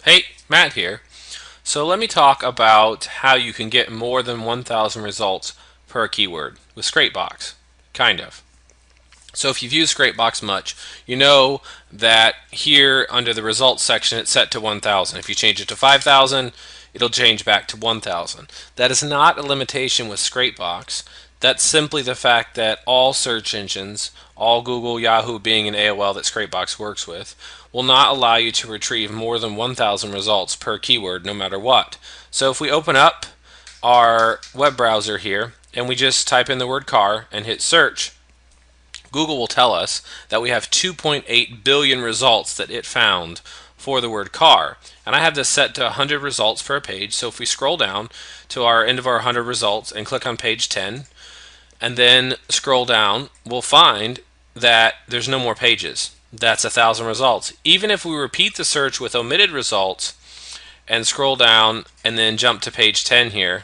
Hey, Matt here. So let me talk about how you can get more than 1,000 results per keyword with Scrapebox. Kind of. So if you've used Scrapebox much, you know that here under the results section it's set to 1,000. If you change it to 5,000, it'll change back to 1,000. That is not a limitation with Scrapebox. That's simply the fact that all search engines, all Google, Yahoo, Bing, and AOL that Scrapebox works with, will not allow you to retrieve more than 1,000 results per keyword no matter what. So if we open up our web browser here and we just type in the word car and hit search, Google will tell us that we have 2.8 billion results that it found for the word car. And I have this set to 100 results per page. So if we scroll down to our end of our 100 results and click on page 10 and then scroll down, we'll find that there's no more pages. That's 1,000 results. Even if we repeat the search with omitted results and scroll down and then jump to page 10 here,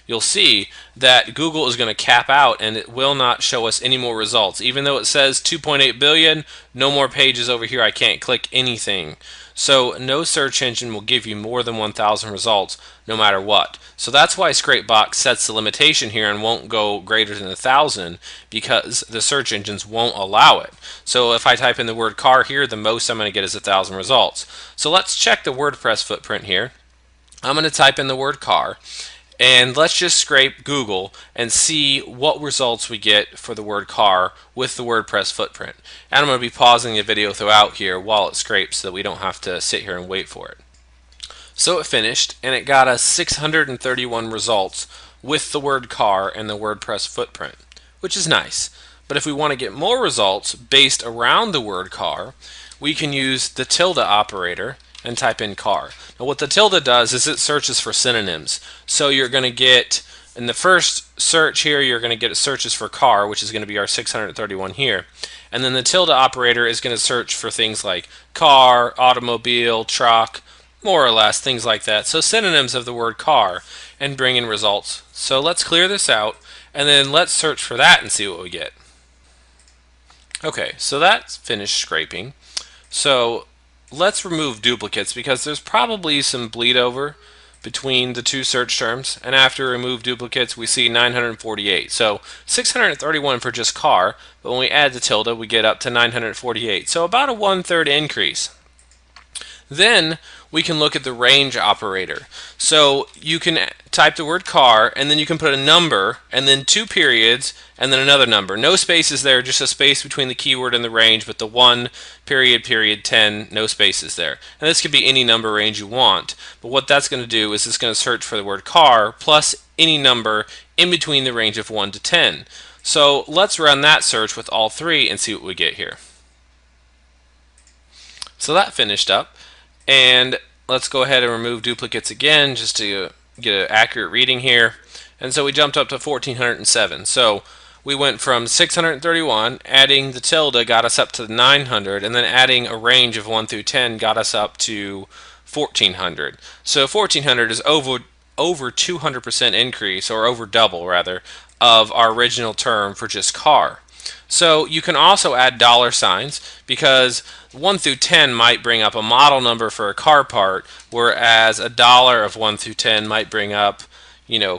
you'll see that Google is going to cap out and it will not show us any more results. Even though it says 2.8 billion, no more pages over here. I can't click anything. So no search engine will give you more than 1,000 results no matter what. So that's why Scrapebox sets the limitation here and won't go greater than 1,000, because the search engines won't allow it. So if I type in the word car here, the most I'm going to get is 1,000 results. So let's check the WordPress footprint here. I'm going to type in the word car. And let's just scrape Google and see what results we get for the word car with the WordPress footprint. And I'm going to be pausing the video throughout here while it scrapes so that we don't have to sit here and wait for it. So it finished and it got us 631 results with the word car and the WordPress footprint, which is nice. But if we want to get more results based around the word car, we can use the tilde operator and type in car. Now what the tilde does is it searches for synonyms. So you're going to get, in the first search here, you're going to get searches for car, which is going to be our 631 here. And then the tilde operator is going to search for things like car, automobile, truck, more or less, things like that. So synonyms of the word car, and bring in results. So let's clear this out and then let's search for that and see what we get. Okay, so that's finished scraping. So let's remove duplicates because there's probably some bleed over between the two search terms, and after remove duplicates we see 948. So 631 for just car, but when we add the tilde we get up to 948. So about a 1/3 increase. Then we can look at the range operator. So you can type the word car and then you can put a number and then 2 periods and then another number. No spaces there, just a space between the keyword and the range, but the 1 period period 10, no spaces there. And this could be any number range you want, but what that's going to do is it's going to search for the word car plus any number in between the range of 1 to 10. So let's run that search with all 3 and see what we get here. So that finished up. And let's go ahead and remove duplicates again just to get an accurate reading here. And so we jumped up to 1,407. So we went from 631, adding the tilde got us up to 900, and then adding a range of 1 through 10 got us up to 1,400. So 1,400 is over 200% increase, or over double rather, of our original term for just car. So you can also add dollar signs because 1 through 10 might bring up a model number for a car part, whereas a dollar of 1 through 10 might bring up,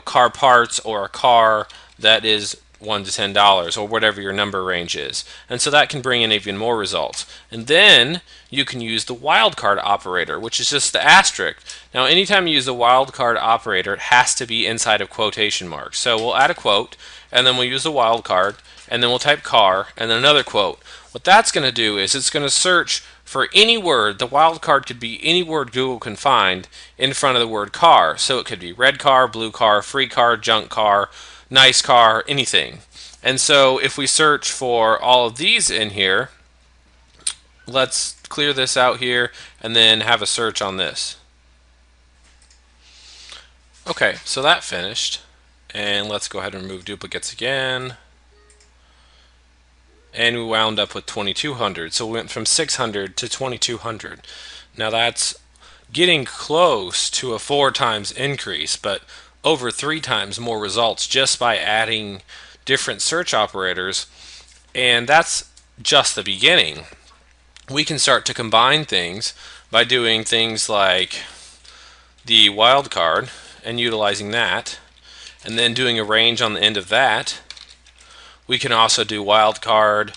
car parts or a car that is $1 to $10 or whatever your number range is. And so that can bring in even more results. And then you can use the wildcard operator, which is just the asterisk. Now anytime you use the wildcard operator, it has to be inside of quotation marks. So we'll add a quote and then we'll use the wildcard and then we'll type car and then another quote. What that's going to do is it's going to search for any word. The wildcard could be any word Google can find in front of the word car. So it could be red car, blue car, free car, junk car, nice car, anything. And so if we search for all of these in here, let's clear this out here and then have a search on this. Okay, so that finished. And let's go ahead and remove duplicates again. And we wound up with 2,200. So we went from 600 to 2,200. Now that's getting close to a 4 times increase, but over 3 times more results just by adding different search operators. And that's just the beginning. We can start to combine things by doing things like the wildcard and utilizing that, and then doing a range on the end of that. We can also do wildcard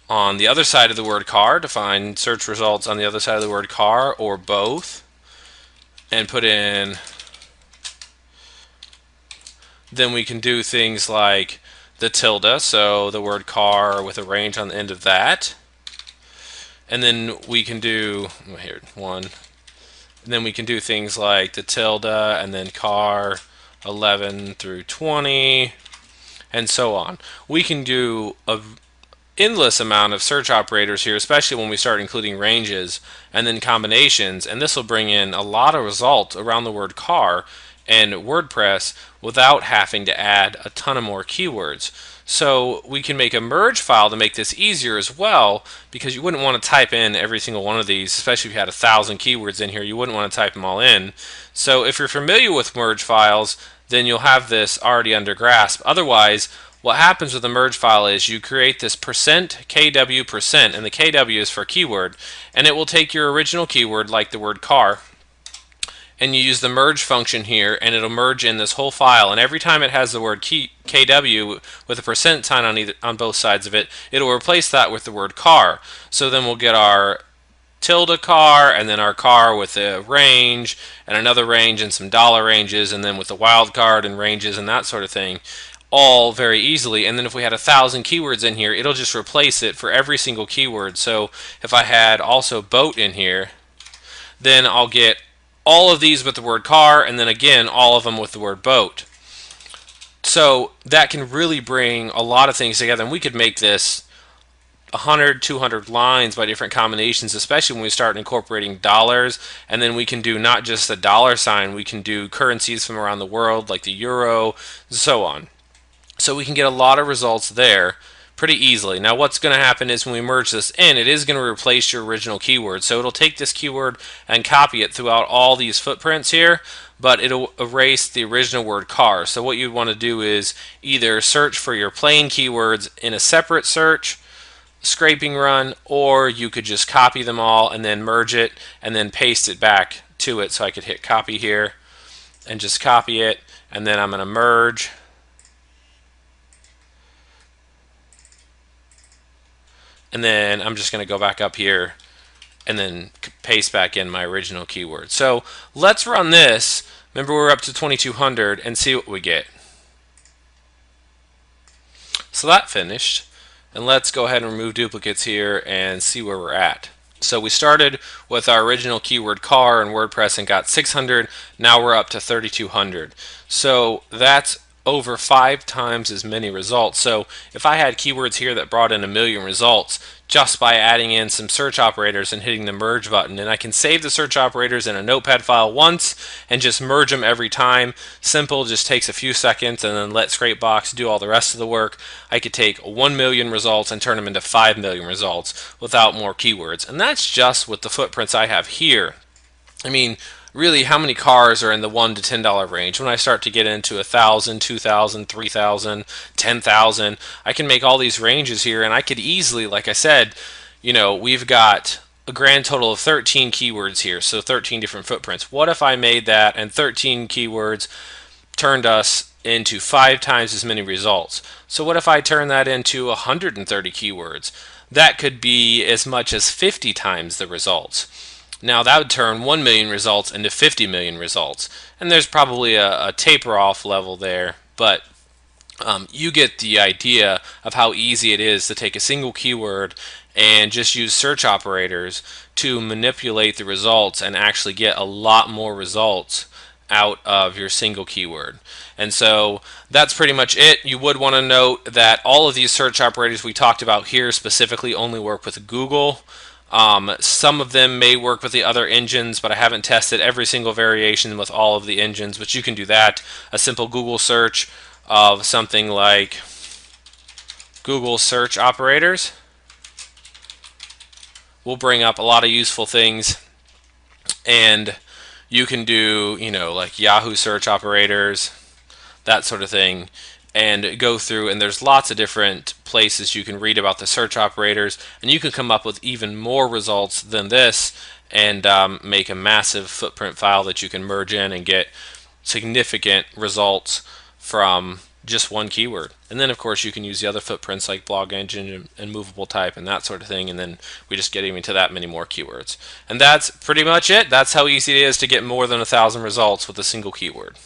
on the other side of the word car to find search results on the other side of the word car, or both, and put in. Then we can do things like the tilde, so the word car with a range on the end of that. And then we can do, here, one. And then we can do things like the tilde and then car 11 through 20 and so on. We can do a endless amount of search operators here, especially when we start including ranges and then combinations, and this will bring in a lot of results around the word car and WordPress without having to add a ton of more keywords. So we can make a merge file to make this easier as well, because you wouldn't want to type in every single one of these, especially if you had 1,000 keywords in here. You wouldn't want to type them all in. So if you're familiar with merge files, then you'll have this already under grasp. Otherwise, what happens with a merge file is you create this %kw%, and the kw is for keyword, and it will take your original keyword like the word car, and you use the merge function here, and it'll merge in this whole file, and every time it has the word kw with a %sign on both sides of it, it'll replace that with the word car. So then we'll get our tilde car, and then our car with a range and another range and some dollar ranges, and then with the wildcard and ranges and that sort of thing, all very easily. And then if we had 1,000 keywords in here, it'll just replace it for every single keyword. So if I had also boat in here, then I'll get all of these with the word car, and then again all of them with the word boat. So that can really bring a lot of things together, and we could make this 100, 200 lines by different combinations, especially when we start incorporating dollars. And then we can do not just the dollar sign, we can do currencies from around the world like the euro, so on. So we can get a lot of results there pretty easily. Now what's going to happen is when we merge this in, it is going to replace your original keyword. So it'll take this keyword and copy it throughout all these footprints here, but it'll erase the original word car. So what you want to do is either search for your plain keywords in a separate search, scraping run, or you could just copy them all and then merge it and then paste it back to it. So I could hit copy here and just copy it, and then I'm going to merge. And then I'm just going to go back up here and then paste back in my original keyword. So let's run this. Remember, we're up to 2,200 and see what we get. So that finished. And let's go ahead and remove duplicates here and see where we're at. So we started with our original keyword car in WordPress and got 600. Now we're up to 3,200. So that's over 5 times as many results. So if I had keywords here that brought in 1,000,000 results just by adding in some search operators and hitting the merge button, and I can save the search operators in a notepad file once and just merge them every time. Simple, just takes a few seconds, and then let Scrapebox do all the rest of the work. I could take 1,000,000 results and turn them into 5,000,000 results without more keywords. And that's just with the footprints I have here. I mean, really, how many cars are in the $1 to $10 range? When I start to get into 1,000, 2,000, 3,000, 10,000, I can make all these ranges here, and I could easily, like I said, we've got a grand total of 13 keywords here, so 13 different footprints. What if I made that and 13 keywords turned us into 5 times as many results? So what if I turn that into 130 keywords? That could be as much as 50 times the results. Now that would turn 1,000,000 results into 50,000,000 results. And there's probably a taper off level there, but you get the idea of how easy it is to take a single keyword and just use search operators to manipulate the results and actually get a lot more results out of your single keyword. And so that's pretty much it. You would want to note that all of these search operators we talked about here specifically only work with Google. Some of them may work with the other engines, but I haven't tested every single variation with all of the engines, but you can do that. A simple Google search of something like Google search operators will bring up a lot of useful things, and you can do, like Yahoo search operators, that sort of thing, and go through, and there's lots of different places you can read about the search operators, and you can come up with even more results than this and make a massive footprint file that you can merge in and get significant results from just one keyword. And then of course you can use the other footprints like blog engine and movable type and that sort of thing, and then we just get even to that many more keywords. And that's pretty much it. That's how easy it is to get more than 1,000 results with a single keyword.